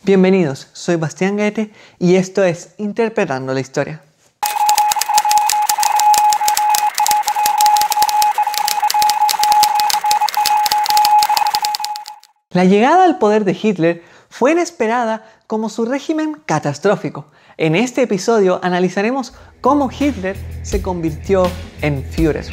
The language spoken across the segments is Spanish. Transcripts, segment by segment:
Bienvenidos, soy Bastián Goethe y esto es Interpretando la Historia. La llegada al poder de Hitler fue inesperada como su régimen catastrófico. En este episodio analizaremos cómo Hitler se convirtió en Führer.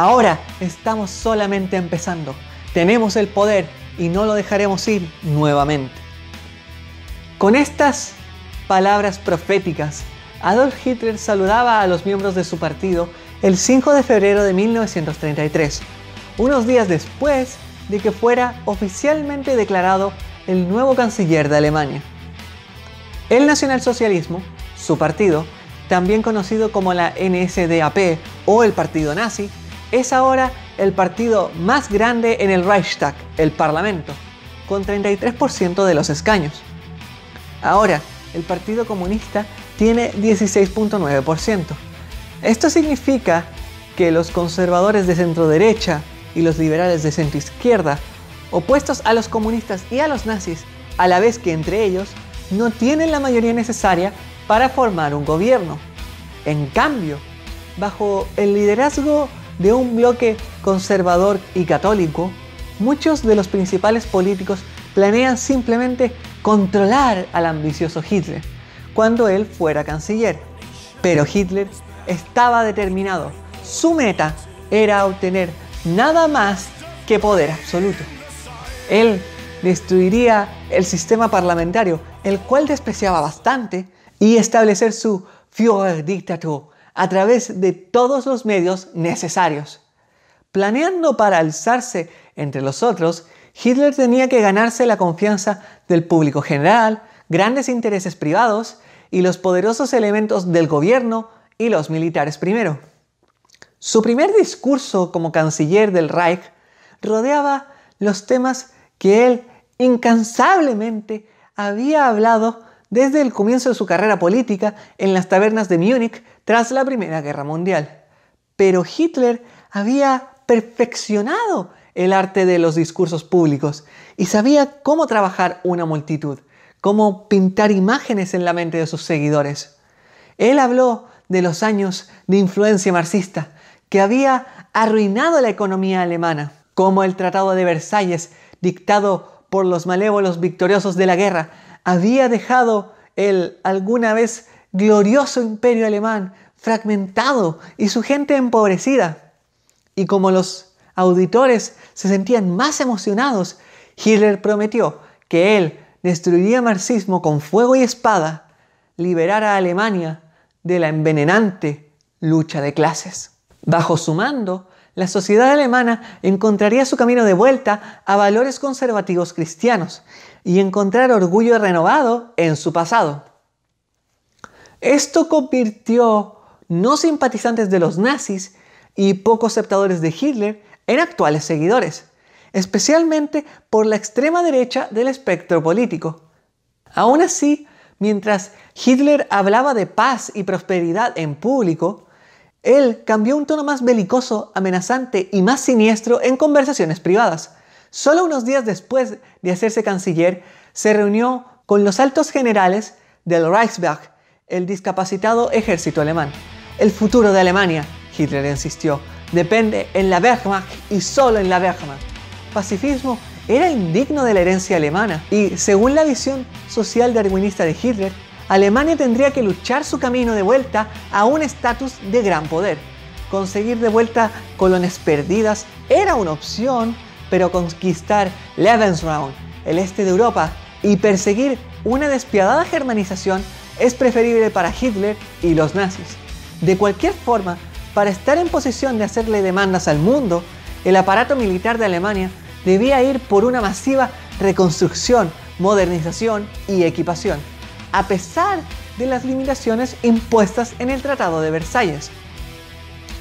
Ahora estamos solamente empezando. Tenemos el poder y no lo dejaremos ir nuevamente. Con estas palabras proféticas, Adolf Hitler saludaba a los miembros de su partido el 5 de febrero de 1933, unos días después de que fuera oficialmente declarado el nuevo canciller de Alemania. El nacionalsocialismo, su partido, también conocido como la NSDAP o el partido nazi, es ahora el partido más grande en el Reichstag, el Parlamento, con 33% de los escaños. Ahora, el Partido Comunista tiene 16.9%. Esto significa que los conservadores de centro-derecha y los liberales de centro-izquierda, opuestos a los comunistas y a los nazis, a la vez que entre ellos, no tienen la mayoría necesaria para formar un gobierno. En cambio, bajo el liderazgo de un bloque conservador y católico, muchos de los principales políticos planean simplemente controlar al ambicioso Hitler cuando él fuera canciller. Pero Hitler estaba determinado. Su meta era obtener nada más que poder absoluto. Él destruiría el sistema parlamentario, el cual despreciaba bastante, y establecer su Führerdiktatur a través de todos los medios necesarios. Planeando para alzarse entre los otros, Hitler tenía que ganarse la confianza del público general, grandes intereses privados y los poderosos elementos del gobierno y los militares primero. Su primer discurso como canciller del Reich rodeaba los temas que él incansablemente había hablado desde el comienzo de su carrera política en las tabernas de Múnich tras la Primera Guerra Mundial. Pero Hitler había perfeccionado el arte de los discursos públicos y sabía cómo trabajar una multitud, cómo pintar imágenes en la mente de sus seguidores. Él habló de los años de influencia marxista que había arruinado la economía alemana, como el Tratado de Versalles, dictado por los malévolos victoriosos de la guerra, había dejado el alguna vez glorioso imperio alemán fragmentado y su gente empobrecida. Y como los auditores se sentían más emocionados, Hitler prometió que él destruiría el marxismo con fuego y espada, liberar a Alemania de la envenenante lucha de clases. Bajo su mando, la sociedad alemana encontraría su camino de vuelta a valores conservativos cristianos y encontrar orgullo renovado en su pasado. Esto convirtió no simpatizantes de los nazis y poco aceptadores de Hitler en actuales seguidores, especialmente por la extrema derecha del espectro político. Aún así, mientras Hitler hablaba de paz y prosperidad en público, él cambió un tono más belicoso, amenazante y más siniestro en conversaciones privadas. Solo unos días después de hacerse canciller, se reunió con los altos generales del Reichswehr, el discapacitado ejército alemán. El futuro de Alemania, Hitler insistió, depende en la Wehrmacht y solo en la Wehrmacht. Pacifismo era indigno de la herencia alemana y, según la visión social darwinista de Hitler, Alemania tendría que luchar su camino de vuelta a un estatus de gran poder. Conseguir de vuelta colonias perdidas era una opción, pero conquistar Lebensraum, el este de Europa, y perseguir una despiadada germanización es preferible para Hitler y los nazis. De cualquier forma, para estar en posición de hacerle demandas al mundo, el aparato militar de Alemania debía ir por una masiva reconstrucción, modernización y equipación, a pesar de las limitaciones impuestas en el Tratado de Versalles.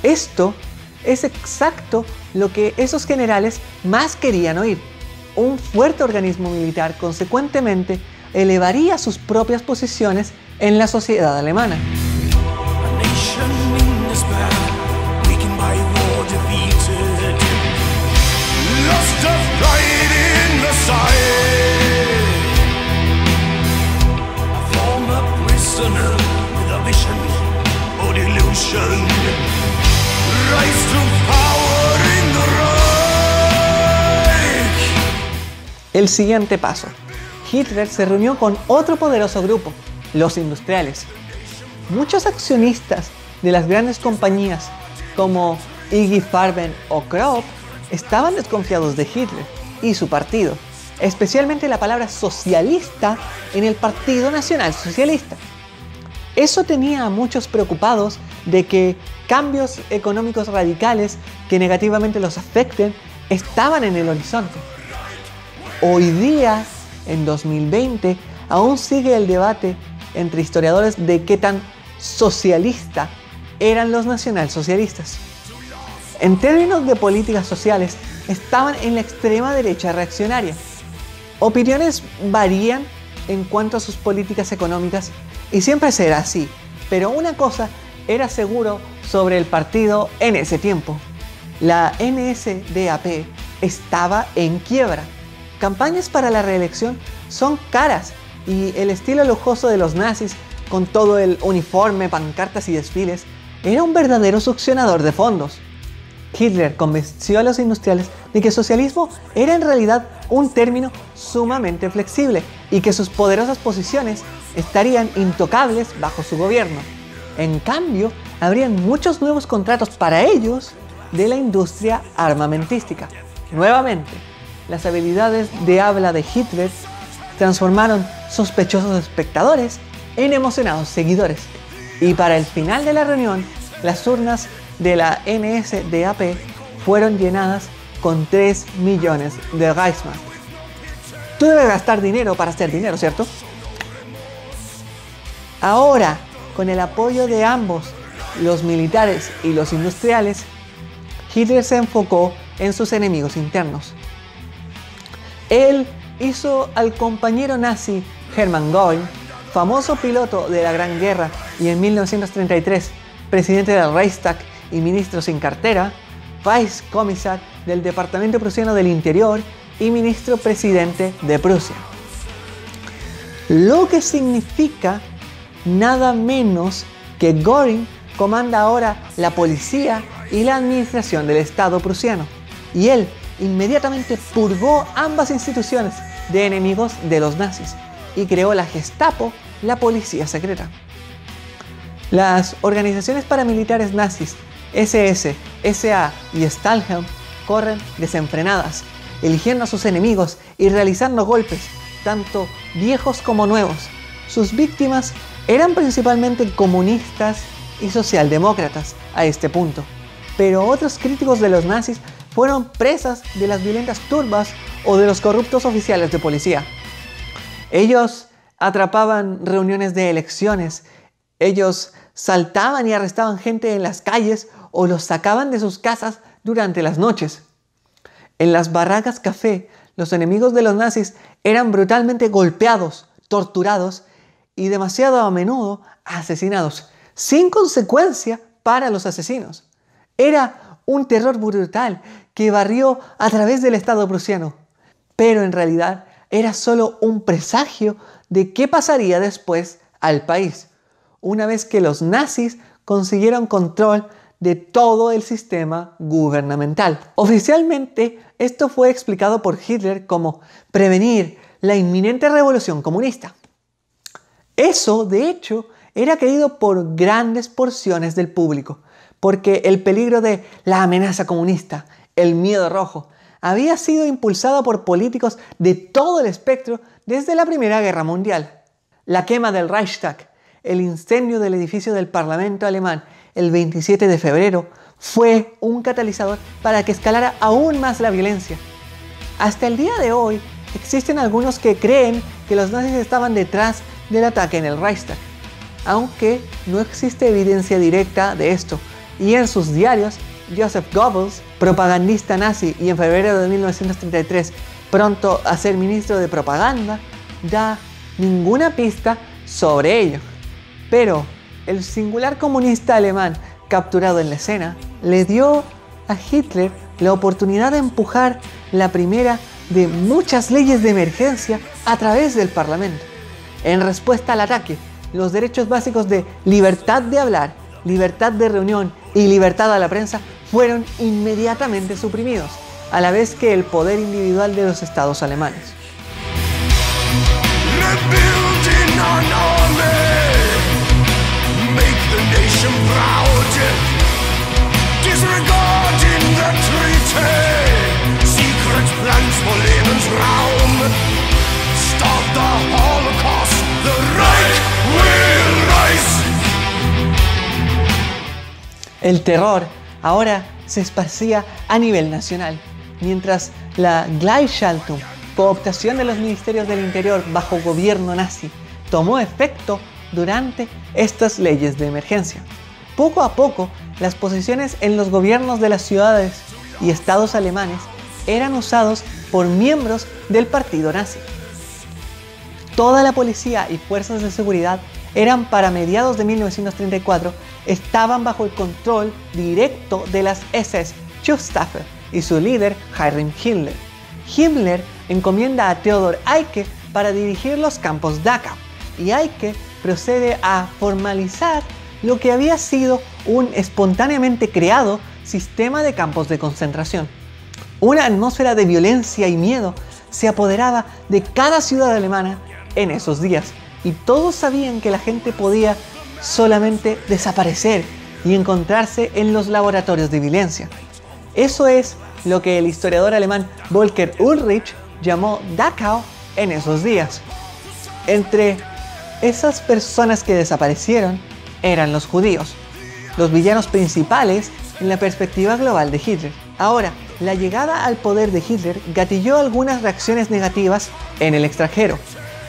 Esto es exacto lo que esos generales más querían oír. Un fuerte organismo militar, consecuentemente, elevaría sus propias posiciones en la sociedad alemana. el siguiente paso. Hitler se reunió con otro poderoso grupo, los industriales. Muchos accionistas de las grandes compañías como IG Farben o Krupp estaban desconfiados de Hitler y su partido, especialmente la palabra socialista en el Partido Nacional Socialista. Eso tenía a muchos preocupados de que cambios económicos radicales que negativamente los afecten estaban en el horizonte. Hoy día, en 2020, aún sigue el debate entre historiadores de qué tan socialista eran los nacionalsocialistas. En términos de políticas sociales, estaban en la extrema derecha reaccionaria. Opiniones varían en cuanto a sus políticas económicas y siempre será así, pero una cosa era seguro sobre el partido en ese tiempo. La NSDAP estaba en quiebra. Campañas para la reelección son caras y el estilo lujoso de los nazis, con todo el uniforme, pancartas y desfiles, era un verdadero succionador de fondos. Hitler convenció a los industriales de que socialismo era en realidad un término sumamente flexible y que sus poderosas posiciones estarían intocables bajo su gobierno. En cambio, habrían muchos nuevos contratos para ellos de la industria armamentística. Nuevamente, las habilidades de habla de Hitler transformaron sospechosos espectadores en emocionados seguidores. Y para el final de la reunión, las urnas de la NSDAP fueron llenadas con 3 millones de Reichsmark. Tú debes gastar dinero para hacer dinero, ¿cierto? Ahora, con el apoyo de ambos, los militares y los industriales, Hitler se enfocó en sus enemigos internos. Él hizo al compañero nazi Hermann Göring, famoso piloto de la Gran Guerra y en 1933 presidente del Reichstag y ministro sin cartera, Reichskommissar del Departamento Prusiano del Interior y ministro presidente de Prusia. Lo que significa nada menos que Göring comanda ahora la policía y la administración del Estado prusiano, y él inmediatamente purgó ambas instituciones de enemigos de los nazis y creó la Gestapo, la policía secreta. Las organizaciones paramilitares nazis SS, SA y Stahlhelm corren desenfrenadas, eligiendo a sus enemigos y realizando golpes, tanto viejos como nuevos. Sus víctimas eran principalmente comunistas y socialdemócratas a este punto, pero otros críticos de los nazis fueron presas de las violentas turbas o de los corruptos oficiales de policía. Ellos atrapaban reuniones de elecciones, ellos saltaban y arrestaban gente en las calles o los sacaban de sus casas durante las noches. En las barracas café, los enemigos de los nazis eran brutalmente golpeados, torturados y demasiado a menudo asesinados, sin consecuencia para los asesinos. Era un terror brutal que barrió a través del Estado prusiano, pero en realidad era solo un presagio de qué pasaría después al país, una vez que los nazis consiguieron control de todo el sistema gubernamental. Oficialmente, esto fue explicado por Hitler como prevenir la inminente revolución comunista. Eso, de hecho, era creído por grandes porciones del público, porque el peligro de la amenaza comunista, el miedo rojo, había sido impulsado por políticos de todo el espectro desde la Primera Guerra Mundial. La quema del Reichstag, el incendio del edificio del Parlamento alemán el 27 de febrero fue un catalizador para que escalara aún más la violencia. Hasta el día de hoy existen algunos que creen que los nazis estaban detrás del ataque en el Reichstag, aunque no existe evidencia directa de esto, y en sus diarios Joseph Goebbels, propagandista nazi y en febrero de 1933 pronto a ser ministro de propaganda, da ninguna pista sobre ello. Pero el singular comunista alemán capturado en la escena le dio a Hitler la oportunidad de empujar la primera de muchas leyes de emergencia a través del Parlamento. En respuesta al ataque, los derechos básicos de libertad de hablar, libertad de reunión y libertad a la prensa fueron inmediatamente suprimidos, a la vez que el poder individual de los estados alemanes. We're building an army, make the nation proud, disregarding the treaty, secret plans for Lebensraum, stop the Holocaust, the Reich will rise. El terror ahora se esparcía a nivel nacional, mientras la Gleichschaltung, cooptación de los ministerios del interior bajo gobierno nazi, tomó efecto durante estas leyes de emergencia. Poco a poco, las posiciones en los gobiernos de las ciudades y estados alemanes eran usados por miembros del partido nazi. Toda la policía y fuerzas de seguridad eran para mediados de 1934, estaban bajo el control directo de las SS Schutzstaffel y su líder Heinrich Himmler. Himmler encomienda a Theodor Eicke para dirigir los campos Dachau, y Eicke procede a formalizar lo que había sido un espontáneamente creado sistema de campos de concentración. Una atmósfera de violencia y miedo se apoderaba de cada ciudad alemana en esos días, y todos sabían que la gente podía solamente desaparecer y encontrarse en los laboratorios de violencia. Eso es lo que el historiador alemán Volker Ulrich llamó Dachau en esos días. Entre esas personas que desaparecieron eran los judíos, los villanos principales en la perspectiva global de Hitler. Ahora, la llegada al poder de Hitler gatilló algunas reacciones negativas en el extranjero.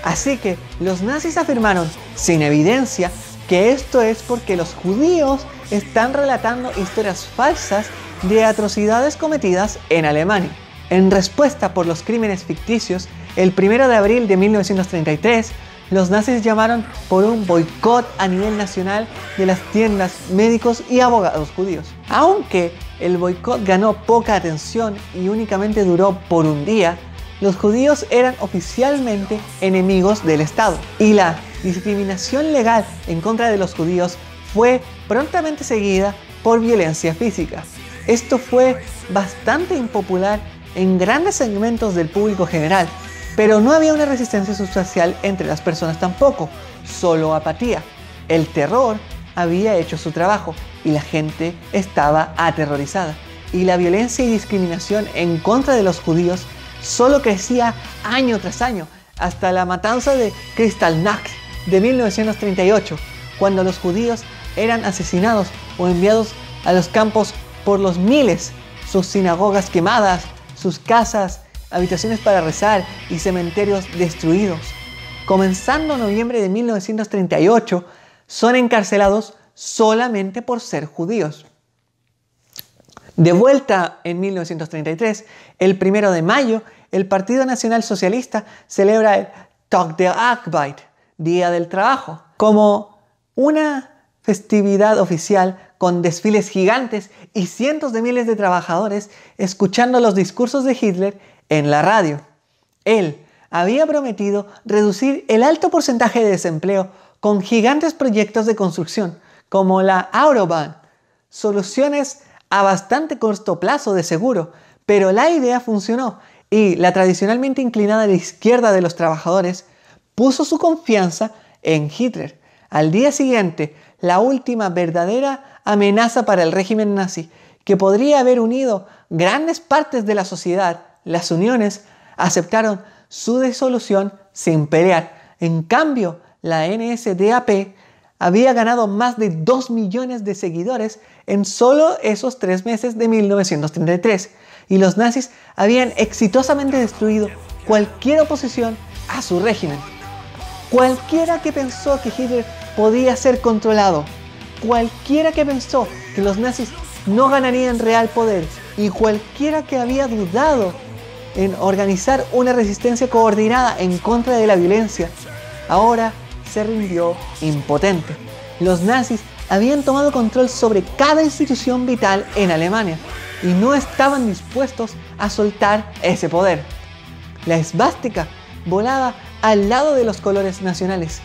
Así que los nazis afirmaron, sin evidencia, que esto es porque los judíos están relatando historias falsas de atrocidades cometidas en Alemania. En respuesta por los crímenes ficticios, el 1 de abril de 1933, los nazis llamaron por un boicot a nivel nacional de las tiendas, médicos y abogados judíos. Aunque el boicot ganó poca atención y únicamente duró por un día, los judíos eran oficialmente enemigos del Estado, y la discriminación legal en contra de los judíos fue prontamente seguida por violencia física. Esto fue bastante impopular en grandes segmentos del público general, pero no había una resistencia sustancial entre las personas tampoco, solo apatía. El terror había hecho su trabajo y la gente estaba aterrorizada, y la violencia y discriminación en contra de los judíos solo crecía año tras año, hasta la matanza de Kristallnacht de 1938, cuando los judíos eran asesinados o enviados a los campos por los miles, sus sinagogas quemadas, sus casas, habitaciones para rezar y cementerios destruidos. Comenzando noviembre de 1938, son encarcelados solamente por ser judíos. De vuelta en 1933, el 1 de mayo, el Partido Nacional Socialista celebra el Tag der Arbeit, Día del Trabajo, como una festividad oficial con desfiles gigantes y cientos de miles de trabajadores escuchando los discursos de Hitler en la radio. Él había prometido reducir el alto porcentaje de desempleo con gigantes proyectos de construcción, como la Autobahn, soluciones a bastante corto plazo de seguro, pero la idea funcionó y la tradicionalmente inclinada a la izquierda de los trabajadores puso su confianza en Hitler. Al día siguiente, la última verdadera amenaza para el régimen nazi, que podría haber unido grandes partes de la sociedad, las uniones, aceptaron su disolución sin pelear. En cambio, la NSDAP había ganado más de 2 millones de seguidores en solo esos 3 meses de 1933, y los nazis habían exitosamente destruido cualquier oposición a su régimen. Cualquiera que pensó que Hitler podía ser controlado, cualquiera que pensó que los nazis no ganarían real poder, y cualquiera que había dudado en organizar una resistencia coordinada en contra de la violencia, ahora se rindió impotente. Los nazis habían tomado control sobre cada institución vital en Alemania y no estaban dispuestos a soltar ese poder. La esvástica volaba al lado de los colores nacionales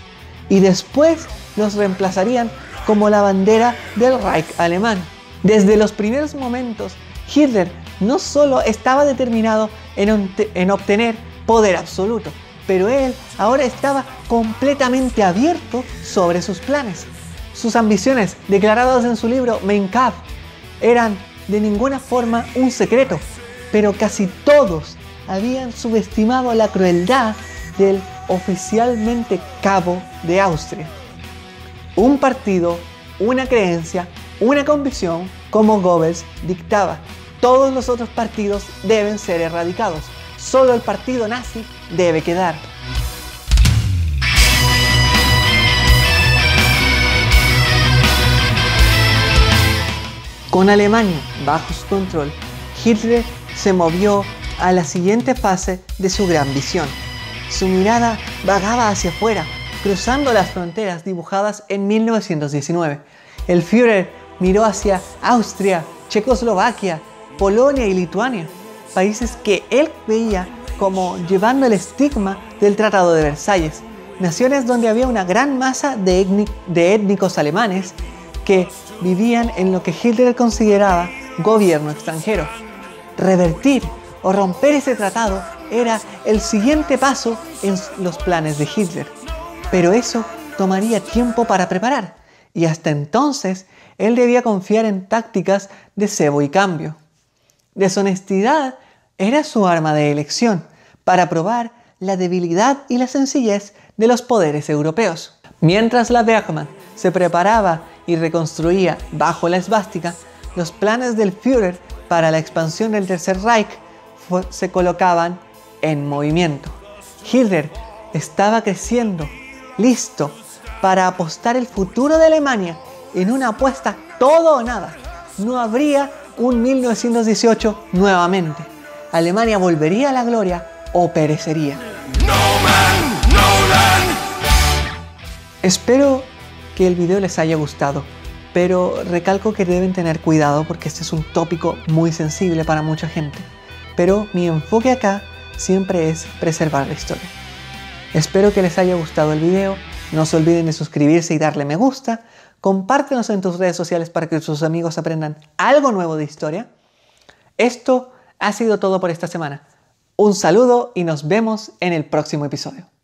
y después los reemplazarían como la bandera del Reich alemán. Desde los primeros momentos, Hitler no solo estaba determinado en obtener poder absoluto, pero él ahora estaba completamente abierto sobre sus planes. Sus ambiciones, declaradas en su libro Mein Kampf, eran de ninguna forma un secreto, pero casi todos habían subestimado la crueldad del oficialmente cabo de Austria. Un partido, una creencia, una convicción, como Goebbels dictaba. Todos los otros partidos deben ser erradicados. Solo el partido nazi debe quedar. Con Alemania bajo su control, Hitler se movió a la siguiente fase de su gran visión. Su mirada vagaba hacia afuera, cruzando las fronteras dibujadas en 1919. El Führer miró hacia Austria, Checoslovaquia, Polonia y Lituania, países que él veía como llevando el estigma del Tratado de Versalles, naciones donde había una gran masa de étnicos alemanes que vivían en lo que Hitler consideraba gobierno extranjero. Revertir o romper ese tratado era el siguiente paso en los planes de Hitler, pero eso tomaría tiempo para preparar, y hasta entonces él debía confiar en tácticas de cebo y cambio. Deshonestidad era su arma de elección para probar la debilidad y la sencillez de los poderes europeos. Mientras la Wehrmacht se preparaba y reconstruía bajo la esvástica, los planes del Führer para la expansión del Tercer Reich se colocaban en movimiento. Hitler estaba creciendo, listo para apostar el futuro de Alemania en una apuesta todo o nada. No habría un 1918 nuevamente. Alemania volvería a la gloria o perecería. No man, no land. Espero que el video les haya gustado, pero recalco que deben tener cuidado porque este es un tópico muy sensible para mucha gente. Pero mi enfoque acá siempre es preservar la historia. Espero que les haya gustado el video. No se olviden de suscribirse y darle me gusta. Compártenos en tus redes sociales para que tus amigos aprendan algo nuevo de historia. Esto ha sido todo por esta semana. Un saludo y nos vemos en el próximo episodio.